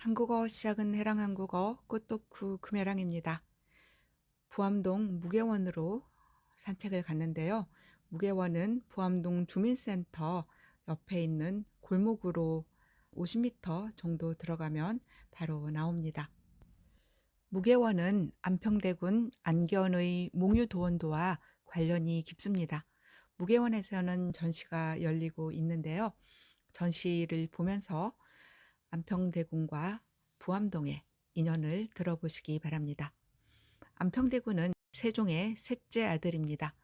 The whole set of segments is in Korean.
한국어 시작은 해랑 한국어 꽃도쿠 금해랑입니다. 부암동 무계원으로 산책을 갔는데요. 무계원은 부암동 주민센터 옆에 있는 골목으로 50m 정도 들어가면 바로 나옵니다. 무계원은 안평대군 안견의 몽유도원도와 관련이 깊습니다. 무계원에서는 전시가 열리고 있는데요. 전시를 보면서 안평대군과 부암동의 인연을 들어보시기 바랍니다. 안평대군은 세종의 셋째 아들입니다.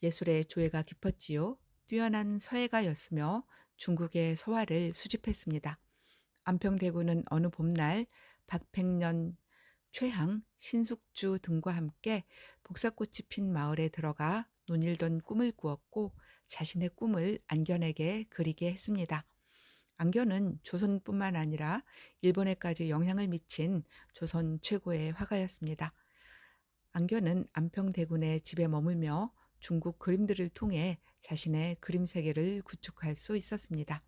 예술의 조예가 깊었지요. 뛰어난 서예가였으며 중국의 서화를 수집했습니다. 안평대군은 어느 봄날 박팽년, 최항, 신숙주 등과 함께 복사꽃이 핀 마을에 들어가 논일던 꿈을 꾸었고 자신의 꿈을 안견에게 그리게 했습니다. 안견은 조선뿐만 아니라 일본에까지 영향을 미친 조선 최고의 화가였습니다. 안견은 안평대군의 집에 머물며 중국 그림들을 통해 자신의 그림 세계를 구축할 수 있었습니다.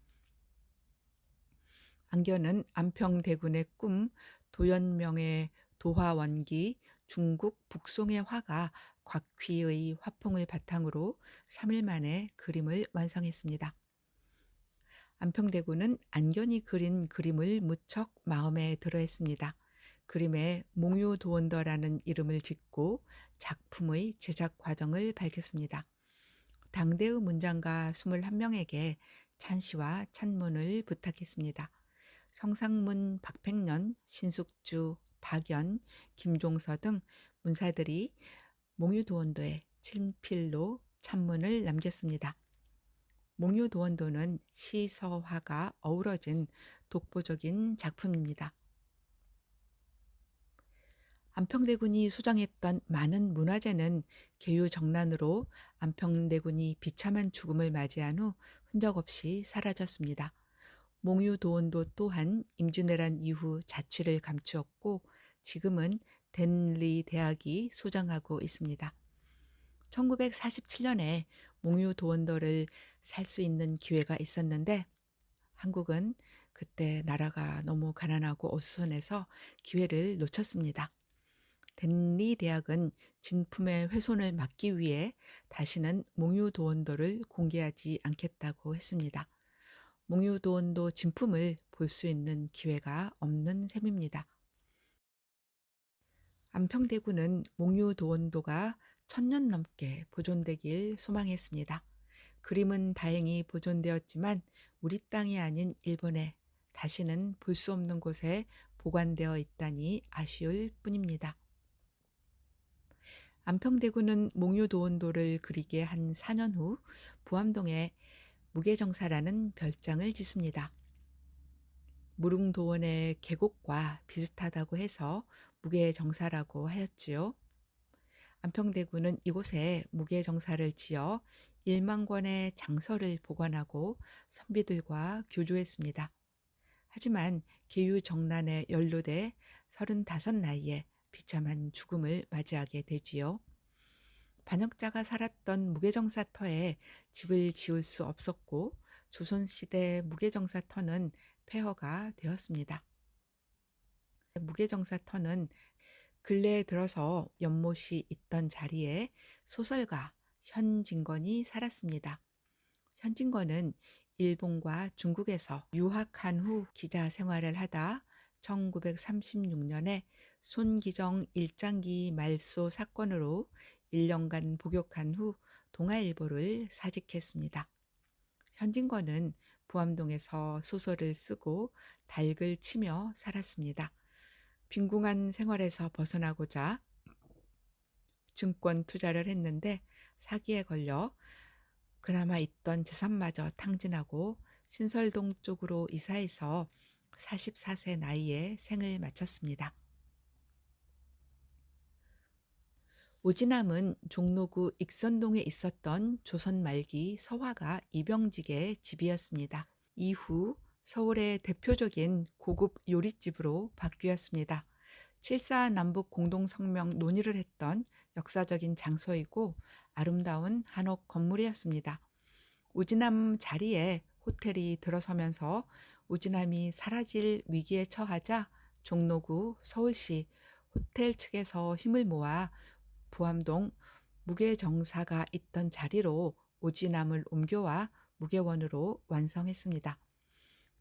안견은 안평대군의 꿈, 도연명의 도화원기, 중국 북송의 화가 곽휘의 화풍을 바탕으로 3일 만에 그림을 완성했습니다. 안평대군은 안견이 그린 그림을 무척 마음에 들어했습니다. 그림에 몽유도원더라는 이름을 짓고 작품의 제작 과정을 밝혔습니다. 당대의 문장가 21명에게 찬시와 찬문을 부탁했습니다. 성상문, 박팽년, 신숙주, 박연, 김종서 등 문사들이 몽유도원도에 친필로 찬문을 남겼습니다. 몽유도원도는 시서화가 어우러진 독보적인 작품입니다. 안평대군이 소장했던 많은 문화재는 계유정난으로 안평대군이 비참한 죽음을 맞이한 후 흔적 없이 사라졌습니다. 몽유도원도 또한 임진왜란 이후 자취를 감추었고 지금은 덴리 대학이 소장하고 있습니다. 1947년에 몽유도원도를 살 수 있는 기회가 있었는데 한국은 그때 나라가 너무 가난하고 어수선해서 기회를 놓쳤습니다. 덴리 대학은 진품의 훼손을 막기 위해 다시는 몽유도원도를 공개하지 않겠다고 했습니다. 몽유도원도 진품을 볼 수 있는 기회가 없는 셈입니다. 안평대군은 몽유도원도가 1000년 넘게 보존되길 소망했습니다. 그림은 다행히 보존되었지만 우리 땅이 아닌 일본에 다시는 볼 수 없는 곳에 보관되어 있다니 아쉬울 뿐입니다. 안평대군은 몽유도원도를 그리게 한 4년 후 부암동에 무계정사라는 별장을 짓습니다. 무릉도원의 계곡과 비슷하다고 해서 무계정사라고 하였지요. 안평대군은 이곳에 무계정사를 지어 1만 권의 장서를 보관하고 선비들과 교조했습니다. 하지만 계유정난에 연루돼 35 나이에 비참한 죽음을 맞이하게 되지요. 반역자가 살았던 무계정사터에 집을 지을 수 없었고 조선시대 무계정사터는 폐허가 되었습니다. 무계정사터는 근래에 들어서 연못이 있던 자리에 소설가 현진건이 살았습니다. 현진건은 일본과 중국에서 유학한 후 기자 생활을 하다 1936년에 손기정 일장기 말소 사건으로 1년간 복역한 후 동아일보를 사직했습니다. 현진건은 부암동에서 소설을 쓰고 닭을 치며 살았습니다. 빈궁한 생활에서 벗어나고자 증권 투자를 했는데 사기에 걸려 그나마 있던 재산마저 탕진하고 신설동 쪽으로 이사해서 44세 나이에 생을 마쳤습니다. 오지남은 종로구 익선동에 있었던 조선 말기 서화가 이병직의 집이었습니다. 이후 서울의 대표적인 고급 요리집으로 바뀌었습니다. 7.4 남북 공동성명 논의를 했던 역사적인 장소이고 아름다운 한옥 건물이었습니다. 오지남 자리에 호텔이 들어서면서 오지남이 사라질 위기에 처하자 종로구 서울시 호텔 측에서 힘을 모아 부암동 무게정사가 있던 자리로 오지남을 옮겨와 무게원으로 완성했습니다.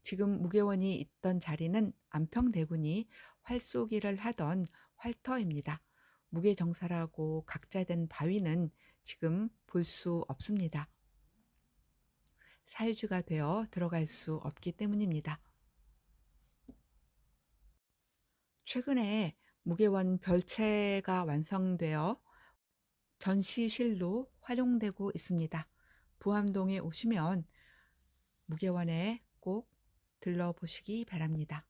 지금 무게원이 있던 자리는 안평대군이 활쏘기를 하던 활터입니다. 무게정사라고 각자된 바위는 지금 볼 수 없습니다. 사유지가 되어 들어갈 수 없기 때문입니다. 최근에 무게원 별채가 완성되어 전시실로 활용되고 있습니다. 부암동에 오시면 무게원에 꼭 들러보시기 바랍니다.